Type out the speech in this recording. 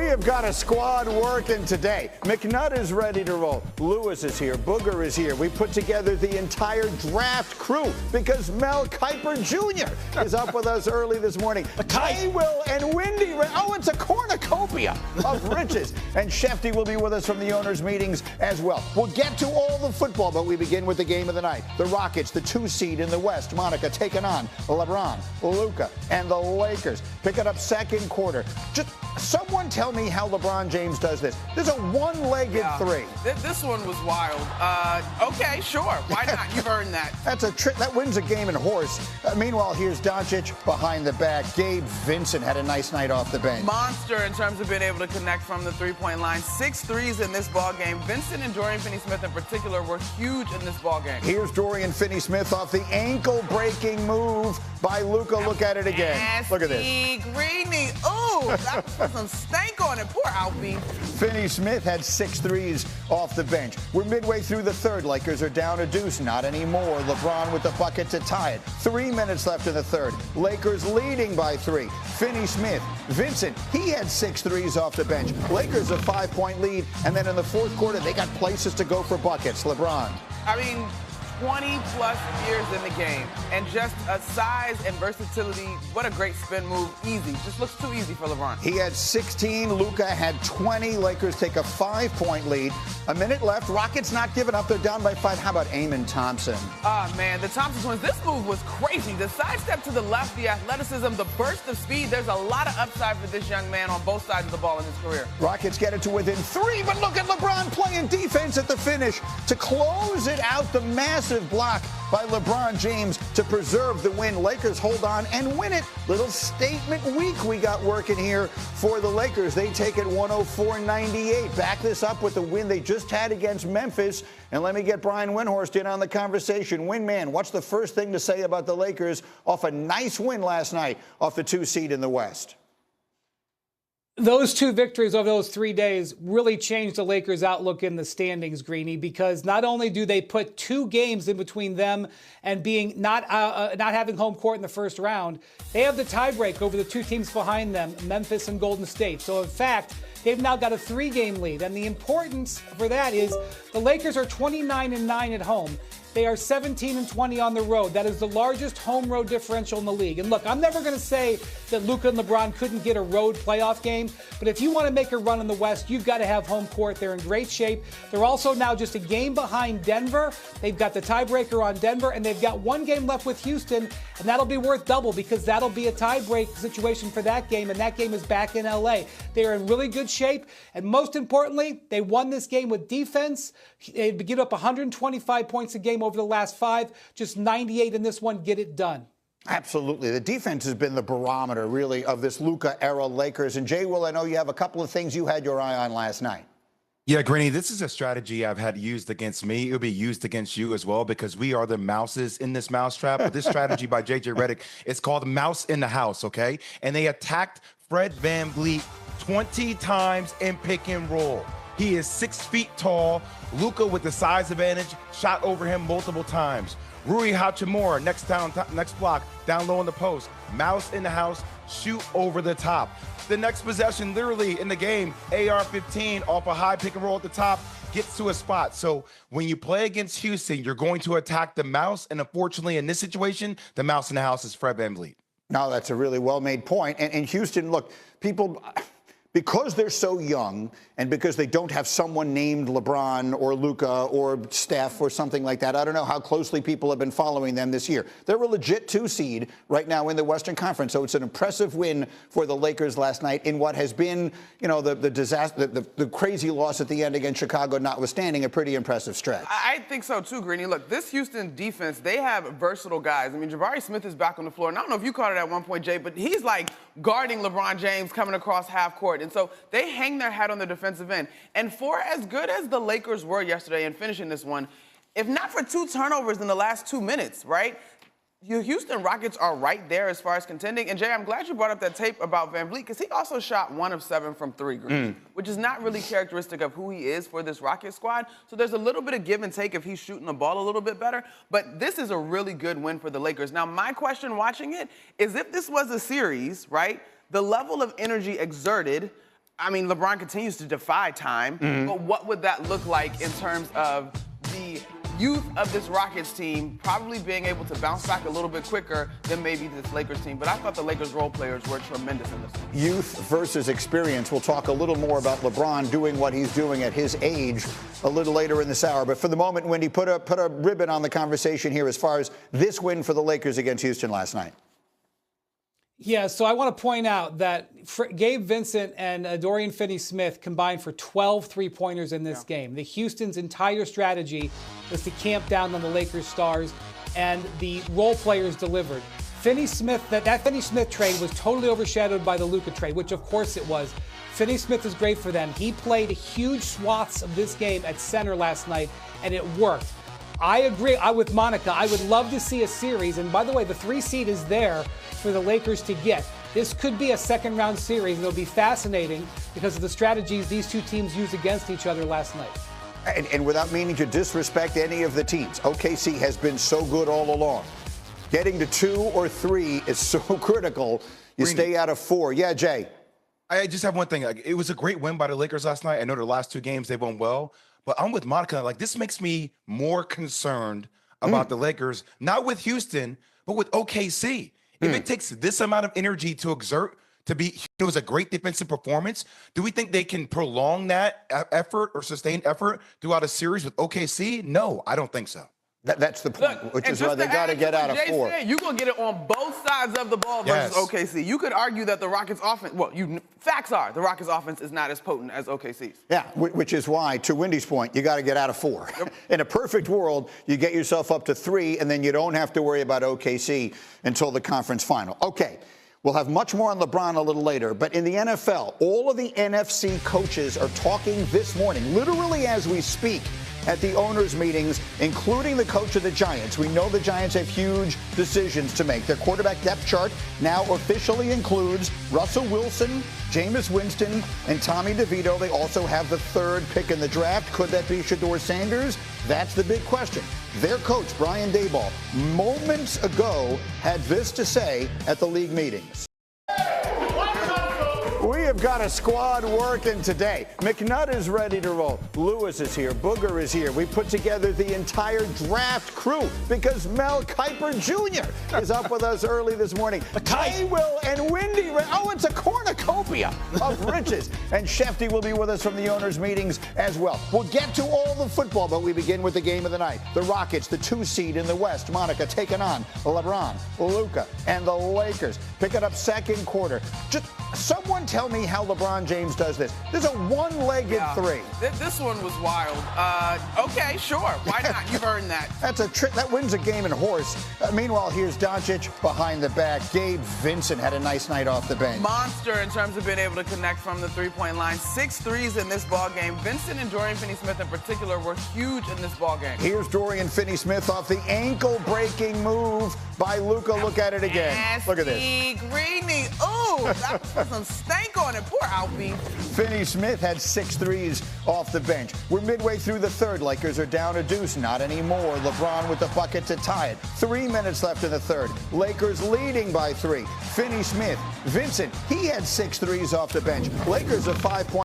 have got a squad working today. McNutt is ready to roll. Lewis is here. Booger is here. We put together the entire draft crew because Mel Kiper Jr. is up with us early this morning. Jay, Will, and Windy. Oh, it's a cornucopia of riches. And Shefty will be with us from the owners' meetings as well. We'll get to all the football, but we begin with the game of the night. The Rockets, the 2 seed in the West. Monica taking on LeBron, Luka, and the Lakers. Pick it up second quarter. Just someone tell me how LeBron James does this. There's a one-legged three. This one was wild. Okay, sure. Why not? You've earned that. That's a trick. That wins a game in horse. Meanwhile, here's Doncic behind the back. Gabe Vincent had a nice night off the bench. Monster in terms of being able to connect from the three-point line. 6 threes in this ball game. Vincent and Dorian Finney-Smith in particular were huge in this ball game. Here's Dorian Finney-Smith off the ankle-breaking move by Luka. Look at it again. Nasty, look at this. Greeny. Ooh, that put some stank on it. Poor Alfie. Finney-Smith had 6 threes off the bench. We're midway through the third. Lakers are down a deuce. Not anymore. LeBron with the bucket to tie it. 3 minutes left in the third. Lakers leading by 3. Finney-Smith, Vincent, he had 6 threes off the bench. Lakers a 5-point lead. And then in the fourth quarter, they got places to go for buckets. LeBron. I mean, 20-plus years in the game, and just a size and versatility. What a great spin move. Easy. Just looks too easy for LeBron. He had 16. Luka had 20. Lakers take a 5-point lead. A minute left. Rockets not giving up. They're down by 5. How about Amen Thompson? Man, the Thompson twins. This move was crazy. The sidestep to the left, the athleticism, the burst of speed. There's a lot of upside for this young man on both sides of the ball in his career. Rockets get it to within 3, but look at LeBron playing defense at the finish to close it out. The massive block by LeBron James to preserve the win. Lakers hold on and win it. Little statement week we got working here for the Lakers. They take it 104-98. Back this up with the win they just had against Memphis. And let me get Brian Windhorst in on the conversation. Windman, what's the first thing to say about the Lakers off a nice win last night off the 2 seed in the West? Those 2 victories over those 3 days really changed the Lakers' outlook in the standings, Greeny, because not only do they put 2 games in between them and being not having home court in the first round, they have the tiebreak over the 2 teams behind them, Memphis and Golden State. So, in fact, they've now got a 3-game lead. And the importance for that is the Lakers are 29-9 at home. They are 17-20 on the road. That is the largest home road differential in the league. And look, I'm never going to say that Luka and LeBron couldn't get a road playoff game, but if you want to make a run in the West, you've got to have home court. They're in great shape. They're also now just a game behind Denver. They've got the tiebreaker on Denver, and they've got 1 game left with Houston, and that'll be worth double because that'll be a tiebreak situation for that game, and that game is back in LA. They are in really good shape, and most importantly, they won this game with defense. They give up 125 points a game over the last 5, just 98 in this one. Get it done. Absolutely. The defense has been the barometer, really, of this Luka-era Lakers. And, Jay, Will, I know you have a couple of things you had your eye on last night. Yeah, Greeny, this is a strategy I've had used against me. It'll be used against you as well because we are the mouses in this mousetrap. But this strategy by J.J. Redick is called Mouse in the House, okay? And they attacked Fred VanVleet 20 times in pick and roll. He is 6 feet tall. Luka with the size advantage shot over him multiple times. Rui Hachimura next block, down low in the post. Mouse in the house, shoot over the top. The next possession, literally in the game, AR-15 off a high pick and roll at the top, gets to a spot. So when you play against Houston, you're going to attack the mouse. And unfortunately, in this situation, the mouse in the house is Fred VanVleet. No, that's a really well-made point. And Houston, look, people, because they're so young and because they don't have someone named LeBron or Luka or Steph or something like that, I don't know how closely people have been following them this year. They're a legit 2 seed right now in the Western Conference, so it's an impressive win for the Lakers last night in what has been, you know, the disaster, the crazy loss at the end against Chicago notwithstanding, a pretty impressive stretch. I think so too, Greeny. Look, this Houston defense, they have versatile guys. I mean, Jabari Smith is back on the floor, and I don't know if you caught it at one point, Jay, but he's like guarding LeBron James coming across half court. And so they hang their hat on the defensive end. And for as good as the Lakers were yesterday in finishing this one, if not for 2 turnovers in the last 2 minutes, right? Your Houston Rockets are right there as far as contending. And, Jay, I'm glad you brought up that tape about VanVleet because he also shot 1 of 7 from 3, which is not really characteristic of who he is for this Rocket squad. So there's a little bit of give and take if he's shooting the ball a little bit better. But this is a really good win for the Lakers. Now, my question watching it is if this was a series, right, the level of energy exerted I mean, LeBron continues to defy time, but what would that look like in terms of the youth of this Rockets team probably being able to bounce back a little bit quicker than maybe this Lakers team? But I thought the Lakers role players were tremendous in this one. Youth versus experience. We'll talk a little more about LeBron doing what he's doing at his age a little later in this hour. But for the moment, Wendy, put a ribbon on the conversation here as far as this win for the Lakers against Houston last night. Yeah, so I want to point out that Gabe Vincent and Dorian Finney-Smith combined for 12 three-pointers in this game. The Houston's entire strategy was to camp down on the Lakers stars, and the role players delivered. Finney-Smith, that Finney-Smith trade was totally overshadowed by the Luka trade, which of course it was. Finney-Smith is great for them. He played huge swaths of this game at center last night, and it worked. I agree with Monica. I would love to see a series. And by the way, the 3 seed is there for the Lakers to get. This could be a second-round series, and it'll be fascinating because of the strategies these two teams used against each other last night. And without meaning to disrespect any of the teams, OKC has been so good all along. Getting to 2 or 3 is so critical. You stay out of 4. Yeah, Jay. I just have one thing. It was a great win by the Lakers last night. I know the last 2 games they've won well. But I'm with Monica. Like, this makes me more concerned about the Lakers, not with Houston, but with OKC. If it takes this amount of energy to exert, it was a great defensive performance, do we think they can prolong that effort or sustained effort throughout a series with OKC? No, I don't think so. That's the point, which is why they got to get out of 4. You're going to get it on both sides of the ball versus OKC. You could argue that the Rockets offense, facts are, the Rockets offense is not as potent as OKC's. Yeah, which is why, to Wendy's point, you got to get out of 4. Yep. In a perfect world, you get yourself up to 3, and then you don't have to worry about OKC until the conference final. Okay. We'll have much more on LeBron a little later, but in the NFL, all of the NFC coaches are talking this morning, literally as we speak, at the owners' meetings, including the coach of the Giants. We know the Giants have huge decisions to make. Their quarterback depth chart now officially includes Russell Wilson, Jameis Winston, and Tommy DeVito. They also have the 3rd pick in the draft. Could that be Shedeur Sanders? That's the big question. Their coach, Brian Daboll, moments ago had this to say at the league meetings. We have got a squad working today. McNutt is ready to roll. Lewis is here. Booger is here. We put together the entire draft crew because Mel Kiper Jr. is up with us early this morning. Jay, Will, and Wendy. Oh, it's a cornucopia of riches. And Shefty will be with us from the owners' meetings as well. We'll get to all the football, but we begin with the game of the night. The Rockets, the 2 seed in the West. Monica taking on LeBron, Luka, and the Lakers. Picking up second quarter. Just someone tell me how LeBron James does this. This is a one-legged 3. This one was wild. Okay, sure. Why not? You've earned that. That's a trick. That wins a game in horse. Meanwhile, here's Doncic behind the back. Gabe Vincent had a nice night off the bench. Monster in terms of being able to connect from the 3-point line. 6 threes in this ball game. Vincent and Dorian Finney-Smith in particular were huge in this ball game. Here's Dorian Finney-Smith off the ankle-breaking move by Luka. Look at it again. Look at this. Greeny. Ooh, that put some stank on it. Poor Alfie. Finney-Smith had 6 threes off the bench. We're midway through the 3rd. Lakers are down a deuce. Not anymore. LeBron with the bucket to tie it. 3 minutes left in the 3rd. Lakers leading by 3. Finney-Smith. Vincent, he had 6 threes off the bench. Lakers a 5-point